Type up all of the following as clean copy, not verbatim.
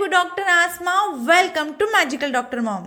हूँ doctor Asma. Welcome to magical doctor mom.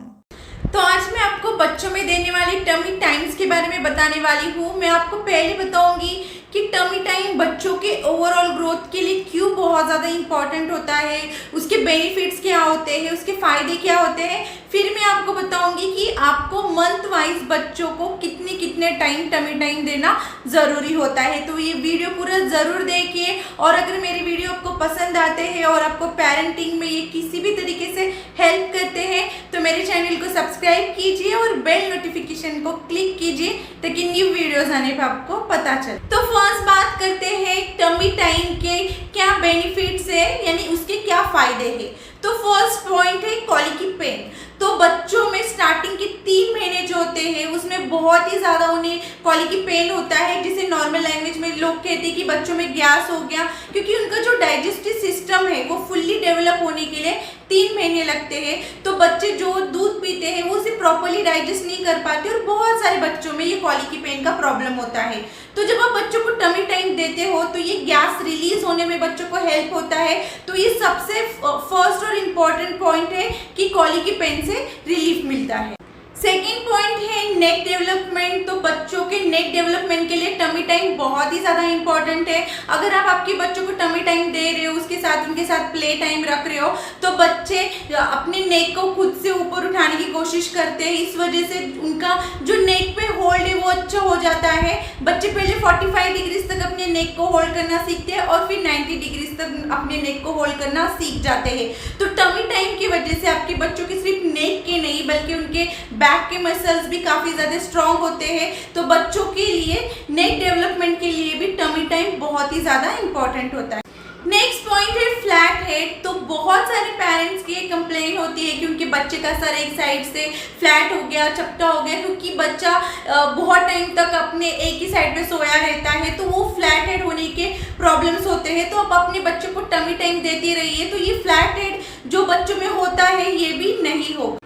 तो आज मैं आपको बच्चों में देने वाली टमी टाइम्स के बारे में बताने वाली हूँ। मैं आपको पहले बताऊंगी कि टमी टाइम बच्चों के ओवरऑल ग्रोथ के लिए क्यों बहुत ज़्यादा इंपॉर्टेंट होता है, उसके बेनिफिट्स क्या होते हैं, उसके फायदे क्या होते हैं। फिर मैं आपको बताऊंगी कि आपको मंथ वाइज बच्चों को कितने कितने टाइम टमी टाइम देना ज़रूरी होता है। तो ये वीडियो पूरा ज़रूर देखिए, और अगर मेरी वीडियो आपको पसंद आते हैं और आपको पेरेंटिंग में ये किसी भी तरीके से हेल्प करते हैं तो मेरे चैनल को सब्सक्राइब कीजिए और बेल नोटिफिकेशन को क्लिक कीजिए ताकि न्यू वीडियोस आने पर आपको पता चले। तो फर्स्ट बात करते हैं टमी टाइम के क्या बेनिफिट्स है, यानी उसके क्या फायदे हैं। तो फर्स्ट पॉइंट है कॉलिकी पेन। तो बच्चों में स्टार्टिंग के 3 महीने जो होते हैं उसमें बहुत ही ज़्यादा उन्हें कॉलिकी पेन होता है, जिसे नॉर्मल लैंग्वेज में लोग कहते हैं कि बच्चों में गैस हो गया, क्योंकि उनका जो डाइजेस्टिव सिस्टम है वो फुल्ली डेवलप होने के लिए 3 महीने लगते हैं। तो बच्चे जो दूध पीते हैं वो उसे प्रॉपरली डाइजेस्ट नहीं कर पाते और बहुत सारे बच्चों में ये कॉलिकी पेन का प्रॉब्लम होता है। तो जब आप बच्चों को टमी टाइम देते हो तो ये गैस रिलीज होने में बच्चों को हेल्प होता है। तो ये सबसे फर्स्ट और इम्पॉर्टेंट पॉइंट है कि कॉलिकी पेन से रिलीफ मिलता है। सेकेंड पॉइंट है नेक डेवलपमेंट। तो बच्चों के नेक डेवलपमेंट के लिए टमी टाइम बहुत ही ज़्यादा इंपॉर्टेंट है। अगर आप आपके बच्चों को टमी टाइम दे रहे हो, उसके साथ उनके साथ प्ले टाइम रख रहे हो, तो बच्चे अपने नेक को खुद से ऊपर उठाने की कोशिश करते हैं। इस वजह से उनका जो नेक पे होल्ड है वो अच्छा हो जाता है। बच्चे पहले 45 डिग्रीज तक अपने नेक को होल्ड करना सीखते हैं और फिर 90 डिग्रीज तक अपने नेक को होल्ड करना सीख जाते हैं। तो टमी टाइम की वजह से आपके बच्चों की सिर्फ नेक के नहीं बल्कि उनके बैक के मसल्स भी काफी ज्यादा स्ट्रांग होते हैं। तो बच्चों के लिए नेक डेवलपमेंट के लिए भी टमी टाइम बहुत ही ज्यादा इंपॉर्टेंट होता है। नेक्स्ट पॉइंट है फ्लैट हेड। तो बहुत सारे पेरेंट्स की कंप्लेन होती है कि उनके बच्चे का सर एक साइड से फ्लैट हो गया, चपटा हो गया, क्योंकि बच्चा बहुत टाइम तक अपने एक ही साइड में सोया रहता है, तो वो फ्लैट हेड होने के प्रॉब्लम्स होते हैं। तो आप अपने बच्चों को टमी टाइम देती रहिए तो ये फ्लैट हेड जो बच्चों में होता है ये भी नहीं हो।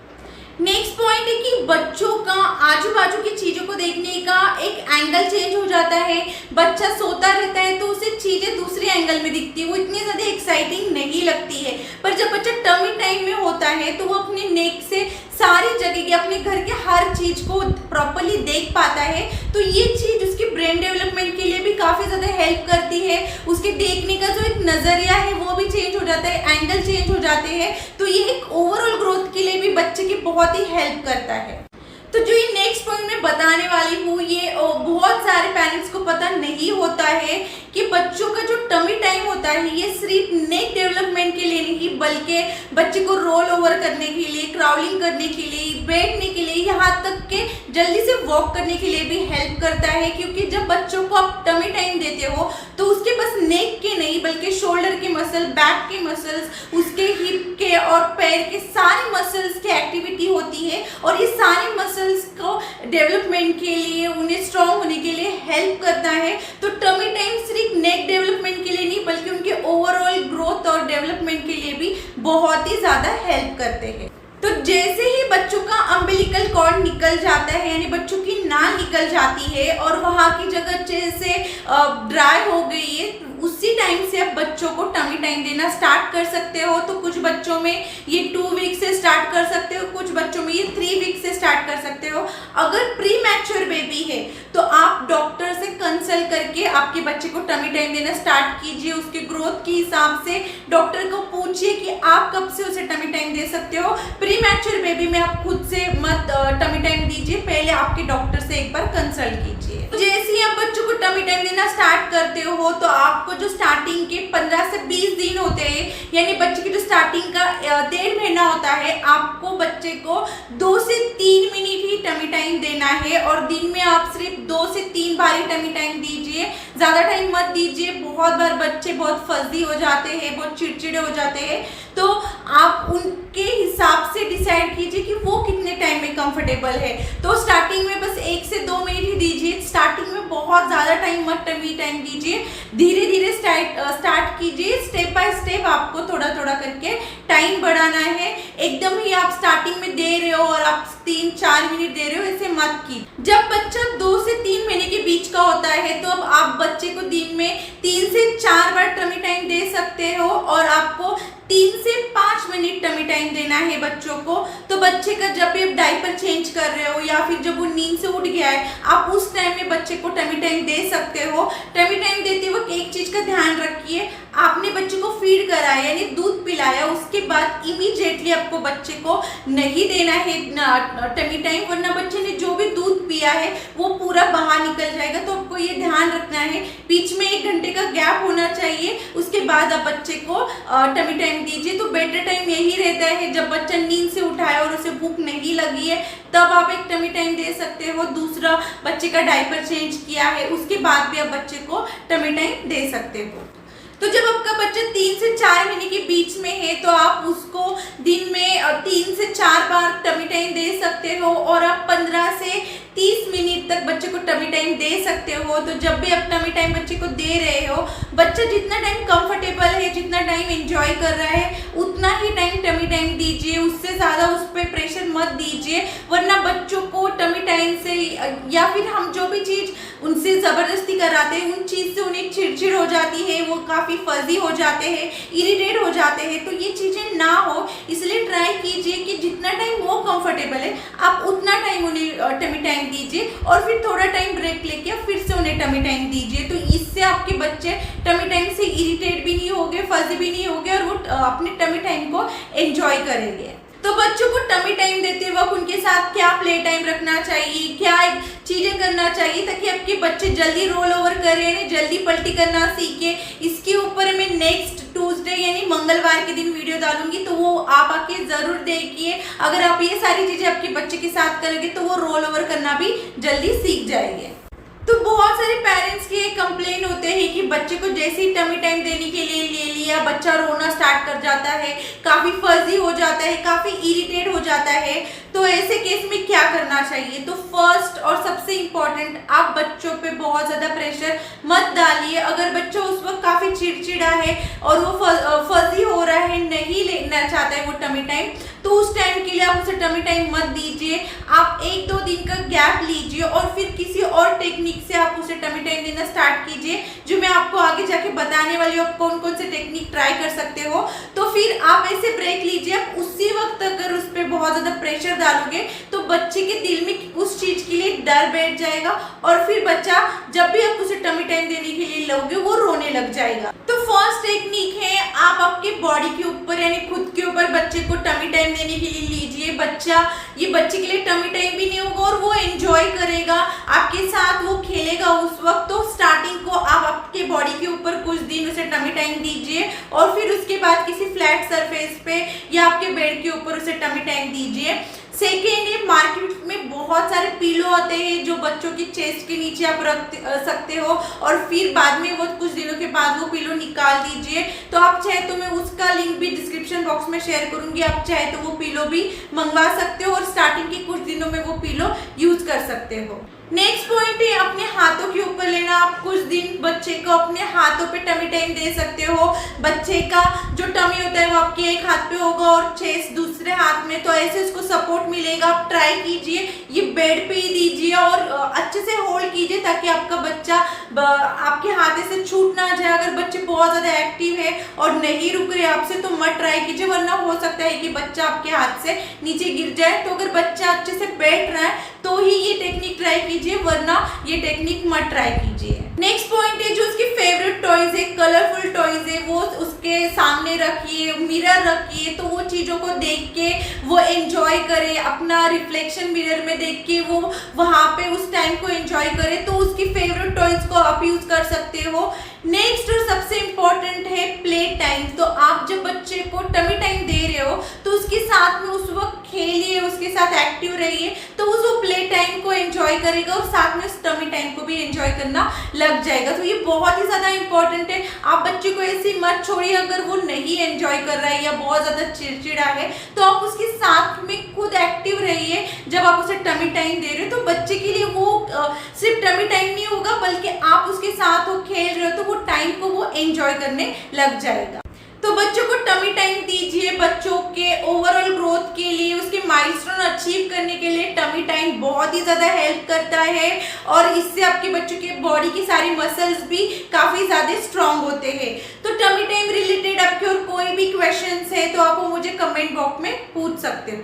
नेक्स्ट पॉइंट है कि बच्चों का आजू बाजू की चीज़ों को देखने का एक एंगल चेंज हो जाता है। बच्चा सोता रहता है तो उसे चीज़ें दूसरे एंगल में दिखती है, वो इतनी ज़्यादा एक्साइटिंग नहीं लगती है। पर जब बच्चा टमी टाइम में होता है तो वो अपने नेक से सारी जगह की, अपने घर के हर चीज़ को प्रॉपरली देख पाता है। तो ये चीज़ उसके ब्रेन डेवलपमेंट के लिए भी काफ़ी ज़्यादा हेल्प करती है। उसके देखने का जो एक नज़रिया है वो भी चेंज हो जाता है, एंगल चेंज हो जाते हैं। तो ये एक ओवरऑल ग्रोथ के लिए भी बच्चे की बहुत ही हेल्प करता है। तो जो ये नेक्स्ट पॉइंट मैं बताने वाली हूँ, ये बहुत सारे पेरेंट्स को पता नहीं होता है कि बच्चों का जो टमी टाइम होता है ये सिर्फ नेक डेवलपमेंट के लिए नहीं बल्कि बच्चे को रोल ओवर करने के लिए, क्राउलिंग करने के लिए, बैठने के लिए, यहाँ तक के जल्दी से वॉक करने के लिए भी हेल्प करता है। क्योंकि जब बच्चों को आप टमी टाइम देते हो तो उसके बस नेक के नहीं बल्कि शोल्डर के मसल, बैक के मसल्स, उसके हिप के और पैर के सारे मसल्स की एक्टिविटी होती है, और ये सारे मसल्स को डेवलपमेंट के लिए, उन्हें स्ट्रॉन्ग होने के लिए हेल्प करता है। तो टमी टाइम सिर्फ नेक डेवलपमेंट के लिए नहीं बल्कि उनके ओवरऑल ग्रोथ और डेवलपमेंट के लिए भी बहुत ही ज़्यादा हेल्प करते हैं। तो जैसे ही बच्चों का अम्बिलिकल कॉर्ड निकल जाता है, यानी बच्चों की नाल निकल जाती है और वहाँ की जगह जैसे ड्राई हो गई है, उसी टाइम से आप बच्चों को टमी टाइम देना स्टार्ट कर सकते हो। तो कुछ बच्चों में ये 2 वीक से स्टार्ट कर सकते हो, कुछ बच्चों में ये 3 वीक से स्टार्ट कर सकते हो। अगर प्री मैच्योर बेबी है तो आप डॉक्टर से कंसल्ट करके आपके बच्चे को टमी टाइम देना स्टार्ट कीजिए। उसके ग्रोथ के हिसाब से डॉक्टर को पूछिए कि आप कब से उसे टमी टाइम दे सकते हो। प्री मैच्योर बेबी में आप खुद से मत टमी टाइम दीजिए, पहले आपके डॉक्टर से एक बार कंसल्ट कीजिए। जैसे ही आप बच्चों को टमी टाइम देना स्टार्ट करते हो तो आपको जो स्टार्टिंग के 15 से 20 दिन होते हैं, यानी बच्चे की जो स्टार्टिंग का 1.5 महीना होता है, आपको बच्चे को 2 से 3 मिनट ही टमी टाइम देना है। और दिन में आप सिर्फ 2 से 3 बार ही टमी टाइम दीजिए, ज़्यादा टाइम मत दीजिए। बहुत बार बच्चे बहुत फजी हो जाते हैं, बहुत चिड़चिड़े हो जाते हैं। तो आप उनके हिसाब से डिसाइड कीजिए कि वो कितने टाइम में कंफर्टेबल है। तो स्टार्टिंग में बस 1 से 2 मिनट ही दीजिए। स्टार्टिंग में बहुत ज़्यादा टाइम मत टमी टाइम दीजिए, धीरे धीरे स्टार्ट कीजिए। स्टेप बाय स्टेप आपको थोड़ा थोड़ा करके टाइम बढ़ाना है। एकदम ही आप स्टार्टिंग में दे रहे हो और आप 3-4 मिनट दे रहे हो, ऐसे मत की। जब बच्चा 2 से 3 महीने के बीच का होता है तो अब आप बच्चे को दिन में 3 से 4 बार टमी टाइम दे सकते हो, और आपको 3 से 5 महीने मिनट टमी टाइम देना है बच्चों को। तो बच्चे का जब भी आप डायपर चेंज कर रहे हो या फिर जब वो नींद से उठ गया है, आप उस टाइम में बच्चे को टमी टाइम दे सकते हो। टमी टाइम देते वक्त एक चीज का ध्यान रखिए, आपने बच्चे को फीड कराया यानी दूध पिलाया, उसके बाद इमीडिएटली आपको बच्चे को नहीं देना है टमी टाइम, वरना बच्चे ने जो भी दूध पिया है वो पूरा बाहर निकल जाएगा। तो आपको ये ध्यान रखना है, बीच में 1 घंटे का गैप होना चाहिए, उसके बाद आप बच्चे को टमी टाइम दीजिए। तो बेटर टाइम यही रहता है जब बच्चा नींद से उठा है और उसे भूख नहीं लगी है, तब आप एक टमी टाइम दे सकते हो। दूसरा, बच्चे का डायपर चेंज किया है उसके बाद भी आप बच्चे को टमी टाइम दे सकते हो। तो जब आपका बच्चा 3 से 4 महीने के बीच में है तो आप उसको दिन में 3 से 4 बार टमी टाइम दे सकते हो और आप 15 से 30 मिनट तक बच्चे को टमी टाइम दे सकते हो। तो जब भी आप टमी टाइम बच्चे को दे रहे हो, बच्चा जितना टाइम कंफर्टेबल है, जितना टाइम एंजॉय कर रहा है, उतना ही टाइम टमी टाइम दीजिए, उससे ज़्यादा उस पर प्रेशर मत दीजिए, वरना बच्चों को टमी टाइम से या फिर हम जो भी चीज़ उनसे ज़बरदस्ती कराते हैं उन चीज़ से उन्हें चिड़चिड़ हो जाती है, वो काफ़ी फजी हो जाते हैं, इरिटेट हो जाते हैं। तो ये चीज़ें ना हो, इसलिए ट्राई कीजिए कि जितना टाइम वो कंफर्टेबल है आप उतना टाइम उन्हें टमी टाइम दीजिए और फिर थोड़ा टाइम ब्रेक लेके फिर से उन्हें टमी टाइम दीजिए। तो इससे आपके बच्चे टमी टाइम से इरिटेट भी नहीं होंगे, फजी भी नहीं होंगे और वो अपने टमी टाइम को एंजॉय करेंगे। तो बच्चों को टमी टाइम देते वक्त उनके साथ क्या प्ले टाइम रखना चाहिए, क्या चीजें करना चाहिए ताकि आपके बच्चे जल्दी रोल ओवर करें, जल्दी पलटी करना सीखे, इसके ऊपर मैं नेक्स्ट ट्यूसडे यानी मंगलवार के दिन वीडियो डालूंगी, तो वो आप आके जरूर देखिए। अगर आप ये सारी चीजें आपके बच्चे के साथ करोगे तो वो रोल ओवर करना भी जल्दी सीख जाएंगे। तो बहुत सारे पेरेंट्स के कंप्लेन होते हैं कि बच्चे को जैसे ही टमी टाइम देने के लिए ले लिया, बच्चा रोना स्टार्ट कर जाता है, काफ़ी फर्जी हो जाता है, काफ़ी इरिटेट हो जाता है। तो ऐसे केस में क्या करना चाहिए? तो फर्स्ट और सबसे इम्पॉर्टेंट, आप बच्चों पे बहुत ज़्यादा प्रेशर मत डालिए। अगर बच्चा उस वक्त काफ़ी चिड़चिड़ा है और वो फर्जी हो रहा है, नहीं लेना चाहता है वो टमी टाइम, तो उस टाइम के लिए आप उसे टमी टाइम मत दीजिए। आप 1-2 दिन का गैप लीजिए और फिर किसी और टेक्निक से आप उसे टमी टाइम देना स्टार्ट कीजिए, जो मैं आपको आगे जाके बताने वाली हूँ आप कौन कौन से टेक्निक ट्राई कर सकते हो। तो फिर आप ऐसे ब्रेक लीजिए। आप उसी वक्त अगर उस पर बहुत ज़्यादा प्रेशर डालोगे तो बच्चे के दिल में उस चीज़ के लिए डर बैठ जाएगा और फिर बच्चा जब भी आप उसे टमी टाइम देने के लिए लोगे वो रोने लग जाएगा। तो फर्स्ट टेक्निक है, आप आपके बॉडी के ऊपर यानी खुद के ऊपर बच्चे को टमी टाइम देने के लिए लीजिए। ये बच्चे के लिए टमी टाइम भी नहीं होगा और वो एंजॉय करेगा आपके साथ, वो खेलेगा उस वक्त। तो स्टार्टिंग को आप आपके बॉडी के ऊपर कुछ दिन उसे टमी टाइम दीजिए और फिर उसके बाद किसी फ्लैट सरफेस पे या आपके बेड के ऊपर उसे टमी टाइम दीजिए। सेकेंड है, मार्केट में बहुत सारे पिलो आते हैं जो बच्चों की चेस्ट के नीचे आप रख सकते हो और फिर बाद में वो कुछ दिनों के बाद वो पिलो निकाल दीजिए। तो आप चाहे तो मैं उसका लिंक भी डिस्क्रिप्शन बॉक्स में शेयर करूंगी, आप चाहे तो वो पिलो भी मंगवा सकते हो और स्टार्टिंग के कुछ दिनों में वो पिलो यूज कर सकते हो। नेक्स्ट पॉइंट है अपने हाथों के ऊपर लेना। आप कुछ दिन बच्चे को अपने हाथों पे टमी टाइम दे सकते हो। बच्चे का जो टमी होता है वो आपके एक हाथ पे होगा और चेस्ट दूसरे हाथ में, तो ऐसे उसको सपोर्ट मिलेगा। आप ट्राई कीजिए, ये बेड पे ही दीजिए और अच्छे से होल्ड कीजिए ताकि आपका बच्चा आपके हाथ से छूट ना जाए। अगर बच्चे बहुत ज़्यादा एक्टिव है और नहीं रुक रहे आपसे तो मत ट्राई कीजिए, वरना हो सकता है कि बच्चा आपके हाथ से नीचे गिर जाए। तो अगर बच्चा अच्छे से बैठ रहा है तो ही ये टेक्निक ट्राई कीजिए, वरना ये टेक्निक मत ट्राई कीजिए। नेक्स्ट पॉइंट है, जो उसकी फेवरेट टॉयज है, कलरफुल टॉयज है, वो उसके सामने रखिए, मिरर रखिए, तो वो चीज़ों को देख के वो एंजॉय करे, अपना रिफ्लेक्शन मिरर में देख के वो वहाँ पे उस टाइम को एंजॉय करे। तो उसकी फेवरेट टॉयज को आप यूज कर सकते हो। नेक्स्ट और सबसे इम्पोर्टेंट है प्ले टाइम। तो आप जब बच्चे को टमी टाइम दे रहे हो तो उसके साथ में उस वक्त खेलिए, उसके साथ एक्टिव रहिए, तो उस वो प्ले टाइम को एंजॉय करेगा और साथ में उस टमी टाइम को भी एंजॉय करना लग जाएगा। तो ये बहुत ही ज़्यादा इंपॉर्टेंट है। आप बच्चे को ऐसे मत छोड़िए अगर वो नहीं एंजॉय कर रहा है या बहुत ज़्यादा चिड़चिड़ा है, तो आप उसके साथ में खुद एक्टिव रहिए। जब आप उसे टमी टाइम दे रहे हो तो बच्चे के लिए वो सिर्फ टमी टाइम नहीं होगा, बल्कि आप उसके साथ हो, खेल रहे हो, तो वो टाइम को वो एंजॉय करने लग जाएगा। तो बच्चों को टमी टाइम दीजिए। बच्चों के ओवरऑल ग्रोथ के लिए, उसके माइलस्टोन अचीव करने के लिए टमी टाइम बहुत ही ज़्यादा हेल्प करता है और इससे आपके बच्चों के बॉडी की सारी मसल्स भी काफ़ी ज़्यादा स्ट्रांग होते हैं। तो टमी टाइम रिलेटेड आपके और कोई भी क्वेश्चंस है तो आप मुझे कमेंट कमेंट बॉक्स में पूछ सकते हो।